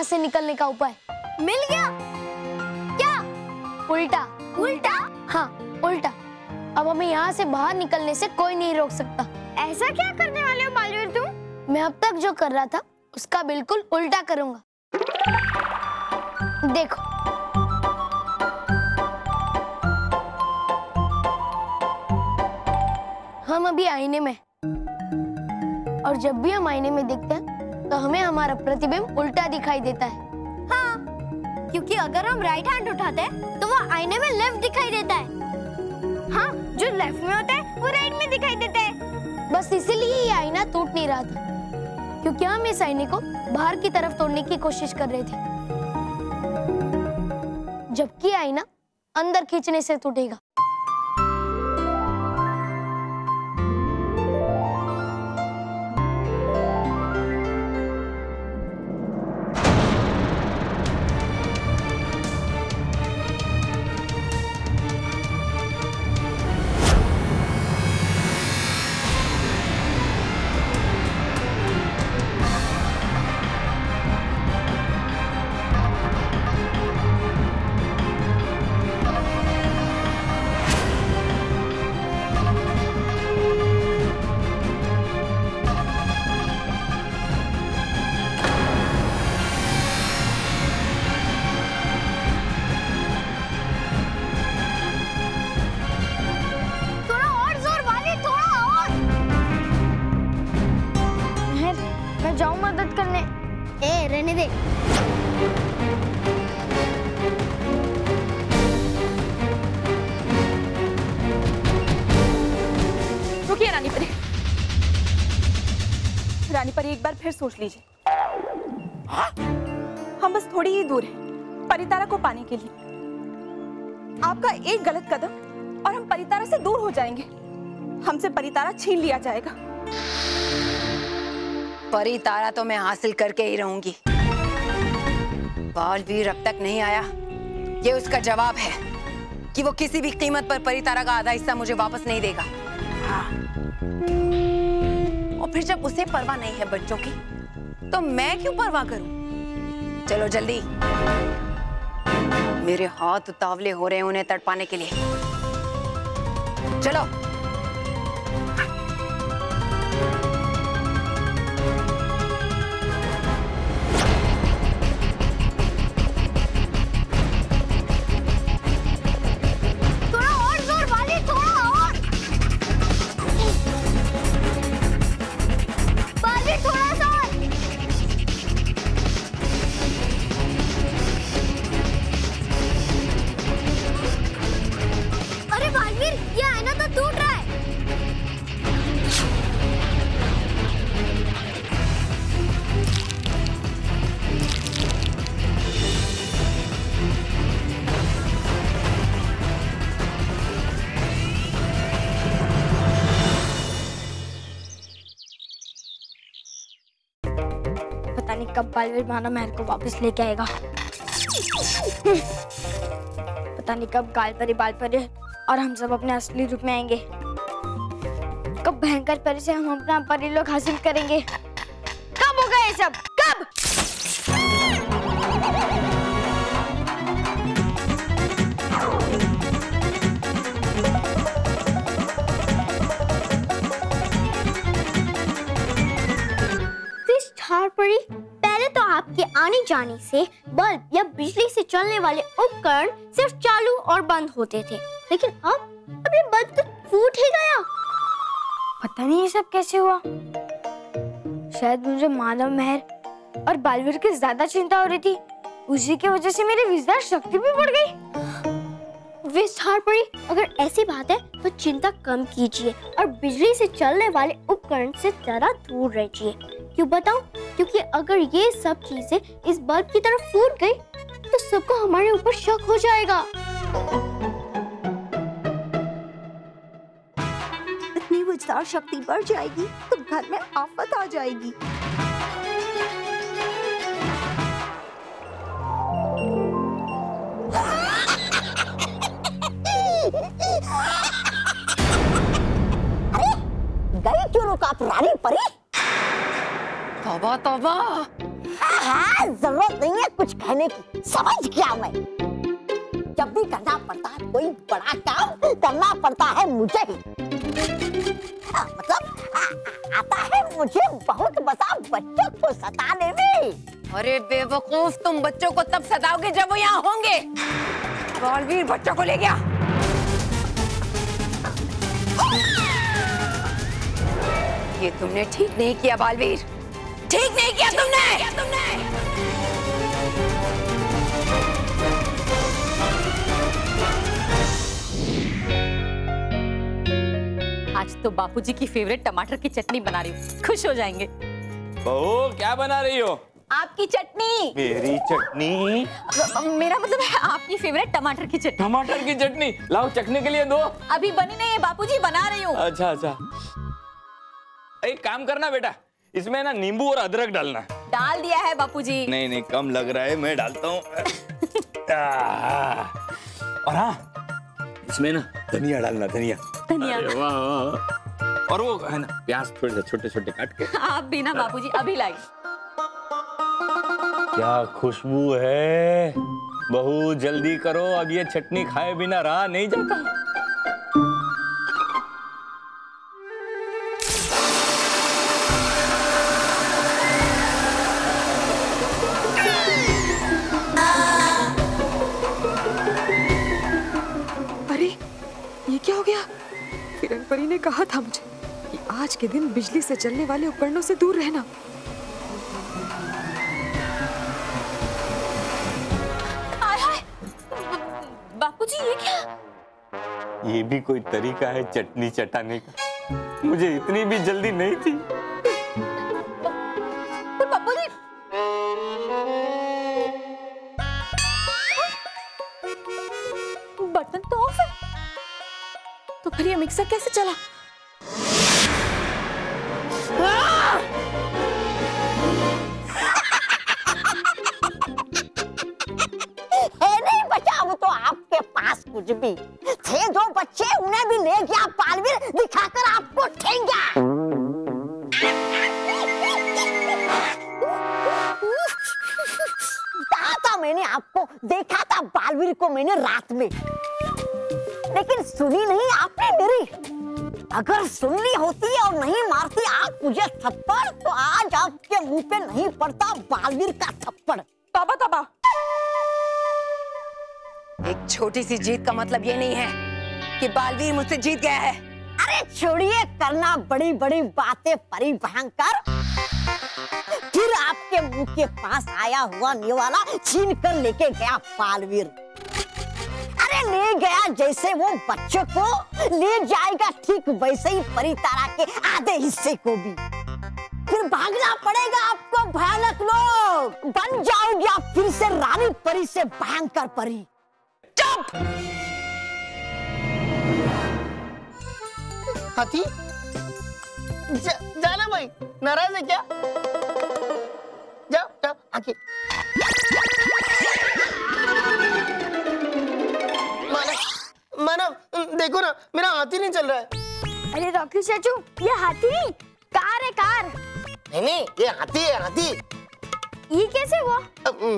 यहाँ से निकलने का उपाय मिल गया। क्या? उल्टा। उल्टा? हाँ उल्टा। अब हमें यहाँ से बाहर निकलने से कोई नहीं रोक सकता। ऐसा क्या करने वाले हो बालवीर तुम? मैं अब तक जो कर रहा था उसका बिल्कुल उल्टा करूंगा। देखो हम अभी आईने में, और जब भी हम आईने में देखते हैं तो हमें हमारा प्रतिबिंब उल्टा दिखाई देता है। हाँ, क्योंकि अगर हम राइट हैंड उठाते हैं तो वो आईने में लेफ्ट दिखाई देता है। हाँ, जो लेफ्ट में होता है वो राइट में दिखाई देता है। बस इसीलिए ये आईना टूट नहीं रहा था, क्योंकि हम इस आईने को बाहर की तरफ तोड़ने की कोशिश कर रहे थे, जबकि आईना अंदर खींचने से टूटेगा। जाऊं मदद करने? रहने दे। रुकिए रानी परी। रानी परी एक बार फिर सोच लीजिए। हम बस थोड़ी ही दूर हैं परितारा को पाने के लिए। आपका एक गलत कदम और हम परितारा से दूर हो जाएंगे। हमसे परितारा छीन लिया जाएगा। परितारा तो मैं हासिल करके ही रहूंगी। बालवीर अब तक नहीं आया, ये उसका जवाब है कि वो किसी भी कीमत पर परितारा का आधा हिस्सा मुझे वापस नहीं देगा। हाँ। और फिर जब उसे परवाह नहीं है बच्चों की, तो मैं क्यों परवाह करूं? चलो जल्दी, मेरे हाथ उतावले हो रहे हैं उन्हें तड़पाने के लिए। चलो। कब बालवीर मानव महल को वापस लेके आएगा। पता नहीं कब गालपरी बालपरी और हम सब अपने असली रूप में आएंगे। कब भयंकर परी से हम अपना परी लोग हासिल करेंगे। कब होगा ये सब? कब? परी, पहले तो आपके आने जाने से बल्ब या बिजली से चलने वाले उपकरण सिर्फ चालू और बंद होते थे, लेकिन अब ये बल्ब तो फूट ही गया। पता नहीं ये सब कैसे हुआ। शायद मुझे मानव महल और बालवीर की ज्यादा चिंता हो रही थी, उसी की वजह से मेरी विस्तार शक्ति भी बढ़ गई। विस्तार परी, अगर ऐसी बात है तो चिंता कम कीजिए और बिजली से चलने वाले उपकरण से जरा दूर रहिए। क्यों बताऊं? क्योंकि अगर ये सब चीजें इस बल्ब की तरफ फूट गई तो सबको हमारे ऊपर शक हो जाएगा। इतनी विस्तार शक्ति बढ़ जाएगी तो घर में आफत आ जाएगी। गई क्यों रुका रानी परी? तौबा तौबा, हाँ, जरूरत नहीं है कुछ कहने की, समझ गया मैं। जब भी करना पड़ता है कोई बड़ा काम करना पड़ता है मुझे ही। मतलब आता है मुझे बहुत मजा बच्चों को सताने में। अरे बेवकूफ, तुम बच्चों को तब सताओगे जब वो यहाँ होंगे। बालवीर बच्चों को ले गया। ये तुमने ठीक नहीं किया बालवीर, ठीक नहीं किया तुमने। आज तो बापूजी की फेवरेट टमाटर की चटनी बना रही हूँ, खुश हो जाएंगे। बहू क्या बना रही हो? आपकी चटनी। मेरी चटनी? मेरा मतलब है आपकी फेवरेट टमाटर की चटनी। टमाटर की चटनी लाओ, चखने के लिए दो। अभी बनी नहीं है बापूजी, बना रही हूँ। अच्छा। एक काम करना बेटा, इसमें ना नींबू और अदरक डालना। डाल दिया है बापूजी। नहीं कम लग रहा है, मैं डालता हूँ। और हाँ, इसमें ना धनिया डालना, धनिया। धनिया। वाह। और वो है ना प्याज थोड़े से छोटे छोटे काट के। आप भी ना बापूजी, अभी लाई। क्या खुशबू है। बहू जल्दी करो, अब ये चटनी खाए बिना रहा नहीं जाता। क्या हो गया? किरण परी ने कहा था मुझे कि आज के दिन बिजली से चलने वाले उपकरणों से दूर रहना। बापूजी ये क्या? ये भी कोई तरीका है चटनी चटाने का? मुझे इतनी भी जल्दी नहीं थी। बापूजी बटन तो ऑफ है, तो फिर ये मिक्सर कैसे चला? नहीं बचा वो तो आपके पास कुछ भी थे। दो बच्चे, उन्हें भी ले गया बालवीर, दिखाकर आपको ठेंगा। कहा था मैंने आपको, देखा था बालवीर को मैंने रात में, लेकिन सुनी नहीं आपने मेरी। अगर सुन ली होती और नहीं मारती आप मुझे थप्पड़, तो आज आपके मुंह पे नहीं पड़ता बालवीर का थप्पड़। तौबा तौबा। एक छोटी सी जीत का मतलब ये नहीं है कि बालवीर मुझसे जीत गया है। अरे छोड़िए करना बड़ी बड़ी बातें परी भयंकर। फिर आपके मुंह के पास आया हुआ निवाला छीन कर लेके गया बालवीर। अरे ले गया जैसे वो बच्चों को ले जाएगा, ठीक वैसे ही परी तारा के आधे हिस्से को भी। फिर भागना पड़ेगा आपको भयानक लोग, बन जाओगे आप फिर से रानी परी से भयंकर परी। चुप! हाथी जाना भाई, नाराज है क्या? जाओ जाओ आके। मानव देखो ना, मेरा हाथी नहीं चल रहा है। अरे रॉकी चाचू, ये हाथी नहीं, कार है कार। नहीं ये हाथी है, हाथी। ये कैसे हुआ?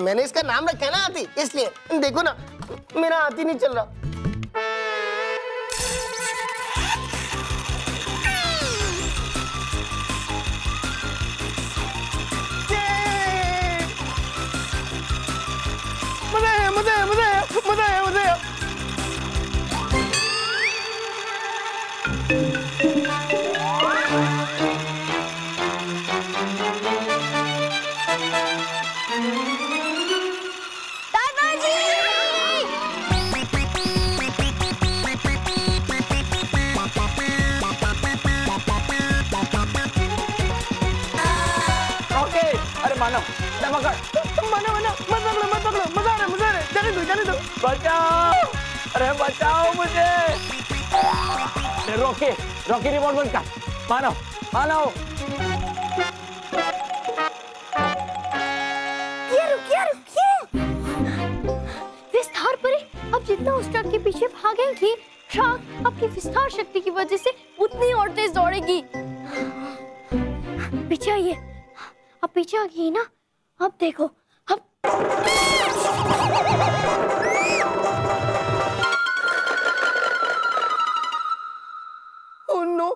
मैंने इसका नाम रखा है ना हाथी, इसलिए। देखो ना मेरा हाथी नहीं चल रहा। मजा आया। जाने दो। बचाओ, अरे बचाओ मुझे। रॉकी रिमोट बंद कर। मानव विस्तार परी, अब जितना उस ट्रक के पीछे भागेंगी, ट्रक आपकी विस्तार शक्ति की वजह से उतनी और तेज दौड़ेगी। पीछे आइए, अब पीछे आ गई ना, अब देखो, अब ओह नो,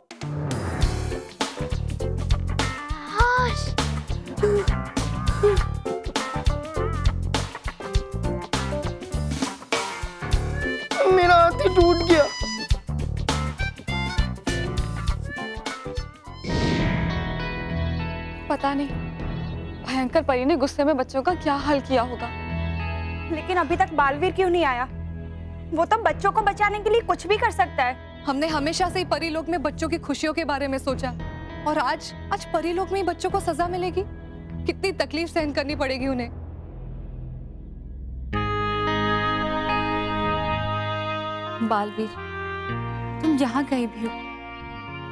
मेरा हाथी टूट गया। पता नहीं भयंकर परी ने गुस्से में बच्चों का क्या हाल किया होगा। लेकिन अभी तक बालवीर क्यों नहीं आया? वो तो बच्चों को बचाने के लिए कुछ भी कर सकता है। हमने हमेशा से ही परीलोक में बच्चों की खुशियों के बारे में सोचा, और आज परीलोक में ही बच्चों को सजा मिलेगी। कितनी तकलीफ सहन करनी पड़ेगी उन्हें। बालवीर, तुम जहां कहीं भी हो,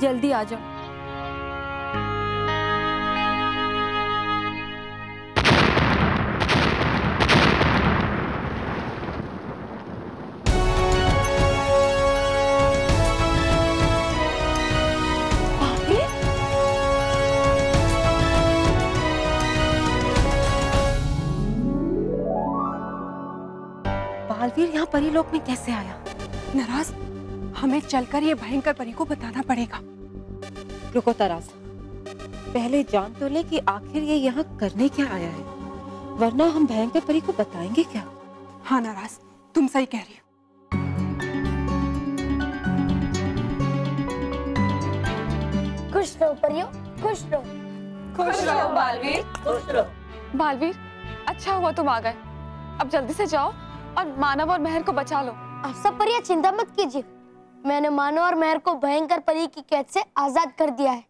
जल्दी आ जाओ। बालवीर यहाँ परीलोक में कैसे आया? नाराज, हमें चलकर ये भयंकर परी को बताना पड़ेगा। रुको तरास, पहले जान तो ले कि आखिर ये यहाँ करने क्या आया है, वरना हम भयंकर परी को बताएंगे क्या? हाँ नाराज, तुम सही कह रही हो। खुश रहो परियों, खुश रहो। खुश रहो बालवीर, खुश रहो। बालवीर, अच्छा हुआ तुम आ गए। अब जल्दी से जाओ और मानव और मेहर को बचा लो। आप सब परियां चिंता मत कीजिए, मैंने मानव और मेहर को भयंकर परी की कैद से आजाद कर दिया है।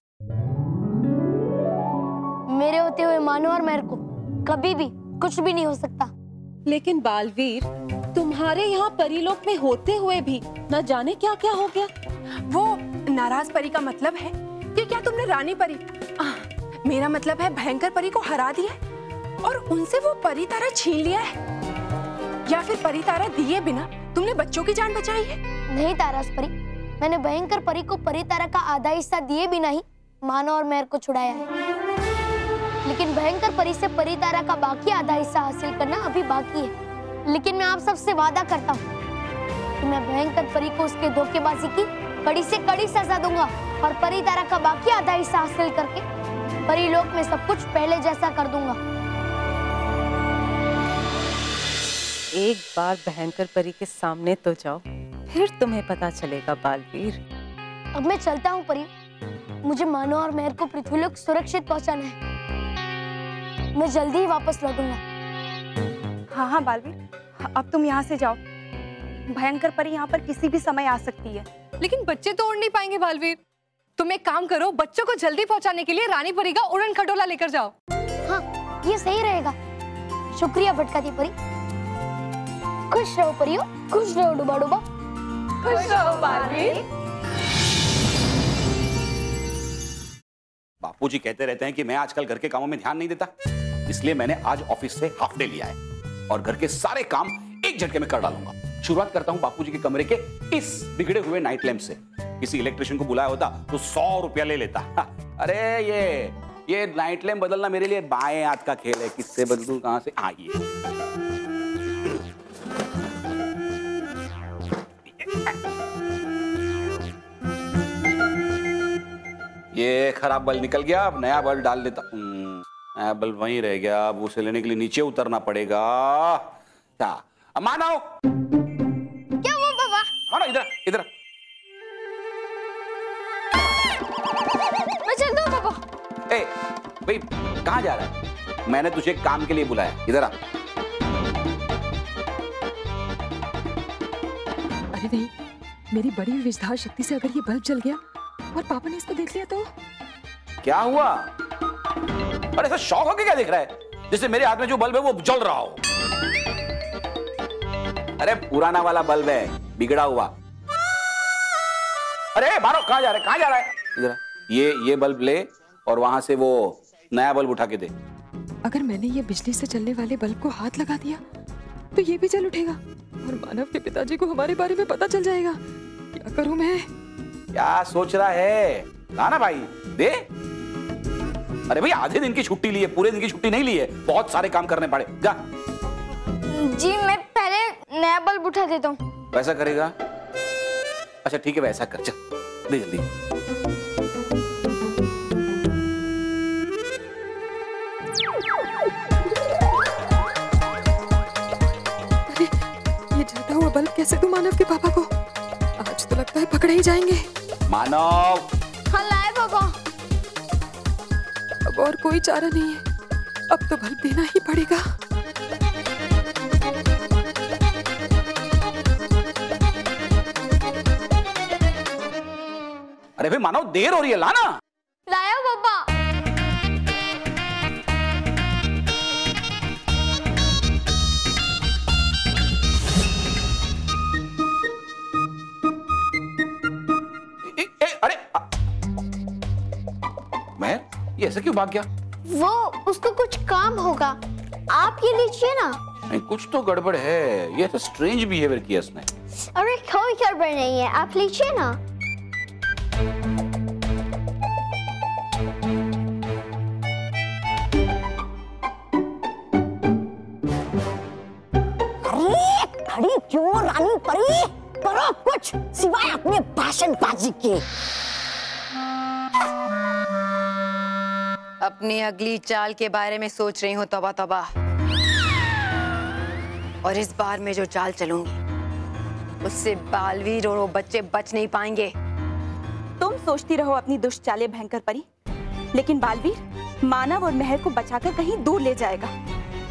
मेरे होते हुए मानव और मेहर को कभी भी कुछ भी नहीं हो सकता। लेकिन बालवीर, तुम्हारे यहाँ परीलोक में होते हुए भी न जाने क्या क्या हो गया। वो नाराज परी का मतलब है कि क्या तुमने रानी परी, मेरा मतलब है भयंकर परी को हरा दिया है और उनसे वो परी तारा छीन लिया है, या फिर परी तारा दिए बिना तुमने बच्चों की जान बचाई है? नहीं तारास परी, मैंने भयंकर परी को परी तारा का आधा हिस्सा दिए बिना ही मानव और मेहर को छुड़ाया है। लेकिन भयंकर परी से परी तारा का बाकी आधा हिस्सा हासिल करना अभी बाकी है। लेकिन मैं आप सबसे वादा करता हूँ कि मैं भयंकर परी को उसके धोखेबाजी की कड़ी से कड़ी सजा दूंगा और परी तारा का बाकी आधा हिस्सा हासिल करके परीलोक में सब कुछ पहले जैसा कर दूंगा। एक बार भयंकर परी के सामने तो जाओ, फिर तुम्हें पता चलेगा बालवीर। अब मैं चलता हूँ परी, मुझे मानव और मेहर को पृथ्वीलोक सुरक्षित पहुंचाना है। मैं जल्दी ही वापस लौटूंगा। हाँ हाँ बालवीर, अब तुम यहाँ से जाओ। भयंकर परी यहाँ पर किसी भी समय आ सकती है। लेकिन बच्चे तो उड़ नहीं पाएंगे बालवीर। तुम एक काम करो, बच्चों को जल्दी पहुंचाने के लिए रानी परी का उड़न खटोला लेकर जाओ। हाँ, ये सही रहेगा। शुक्रिया भटकाती परी। खुश रहो परियों, खुश रहो डुबा डुबा। खुश रहो बालवीर। बापूजी कहते रहते हैं कि मैं आजकल घर के कामों में ध्यान नहीं देता, इसलिए मैंने आज ऑफिस से हाफ डे लिया है और घर के सारे काम एक झटके में कर डालूंगा। शुरुआत करता हूं बापूजी के कमरे के इस बिगड़े हुए नाइट लैंप से। किसी इलेक्ट्रिशियन को बुलाया होता तो 100 रुपया ले लेता। अरे ये नाइट लैंप बदलना मेरे लिए बाएं हाथ का खेल है, किससे बदलूं कहां से? हाँ, ये खराब बल्ब निकल गया, अब नया बल्ब डाल देता। नया बल्ब वहीं रह गया, अब उसे लेने के लिए नीचे उतरना पड़ेगा। मानो, क्या हुआ बाबा? मानो इधर इधर। मैं चलता हूँ पापा। ए भाई, कहाँ जा रहा है? मैंने तुझे काम के लिए बुलाया, इधर आ। अरे नहीं, मेरी बड़ी विजधार शक्ति से अगर ये बल्ब जल गया और पापा ने इसको देख लिया तो क्या हुआ? अरे ऐसा शौक होके क्या देख रहा है, जैसे मेरे हाथ में जो बल्ब है वो जल रहा हो? अरे पुराना वाला बल्ब है, बिगड़ा हुआ। अरे मारो, कहाँ जा रहा है? कहाँ जा रहा है? इधर ये बल्ब ले और वहां से वो नया बल्ब उठा के दे। अगर मैंने ये बिजली से चलने वाले बल्ब को हाथ लगा दिया तो ये भी जल उठेगा और मानव के पिताजी को हमारे बारे में पता चल जाएगा। क्या करूं मैं? क्या सोच रहा है? ना भाई, दे। अरे भाई आधे दिन की छुट्टी ली है, पूरे दिन की छुट्टी नहीं ली है, बहुत सारे काम करने पड़े। जा। जी मैं पहले नया बल्ब उठा देता हूँ। वैसा करेगा? अच्छा ठीक है, वैसा कर, चल दे जल्दी। ये जलता हुआ बल्ब कैसे दूं मानव के पापा को? आज तो लगता है पकड़े ही जाएंगे। मानव। हाँ लाए पापा। अब और कोई चारा नहीं है, अब तो बल्ब देना ही पड़ेगा। अरे भाई मानव, देर हो रही है, लाना। लाया पापा। अरे महर, ये ऐसे क्यों भाग गया? वो उसको कुछ काम होगा, आप ये लीजिए ना। नहीं, कुछ तो गड़बड़ है, ये तो स्ट्रेंज बिहेवियर किया इसने। अरे कोई गड़बड़ नहीं है, आप लीजिए ना। अरे खड़ी क्यों रानी परी, करो कुछ सिवाय अपने भाषणबाजी के। अपनी अगली चाल के बारे में सोच रही हूँ तौबा तौबा। और इस बार मैं जो चाल चलूंगी उससे बालवीर और वो बच्चे बच नहीं पाएंगे। तुम सोचती रहो अपनी दुष्ट चालें भयंकर परी, लेकिन बालवीर मानव और महर को बचाकर कहीं दूर ले जाएगा।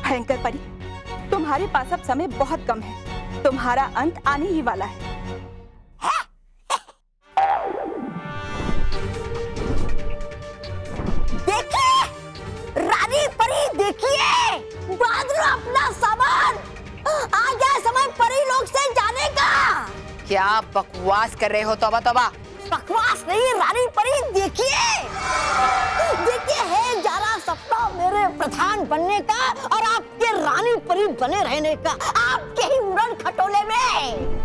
भयंकर परी, तुम्हारे पास अब समय बहुत कम है, तुम्हारा अंत आने ही वाला है। देखिए रानी परी, देखिए बादलो अपना सामान, आ गया समय परी लोग से जाने का। क्या बकवास कर रहे हो तौबा तौबा? बकवास नहीं रानी परी, देखिए देखिए है जारा सपना मेरे प्रधान बनने का और आपके रानी परी बने रहने का, आपके ही उड़न खटोले में।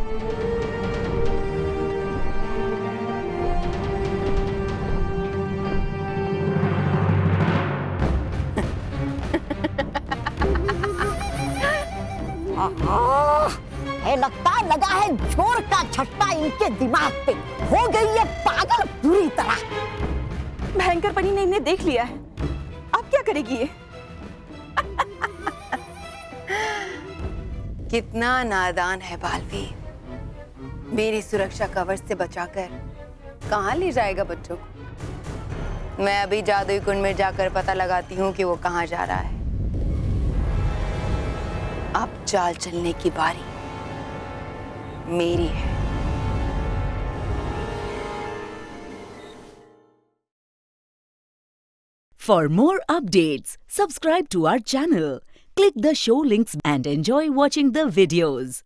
है लगता लगा है जोर का झटका इनके दिमाग पे, हो गई है पागल पूरी तरह। भयंकर परी ने इन्हें देख लिया है, अब क्या करेगी ये? कितना नादान है बालवीर, मेरी सुरक्षा कवच से बचाकर कहाँ ले जाएगा बच्चों को। मैं अभी जादुई कुंड में जाकर पता लगाती हूँ कि वो कहाँ जा रहा है। अब चाल चलने की बारी मेरी है। For more updates, subscribe to our channel, click the show links and enjoy watching the videos.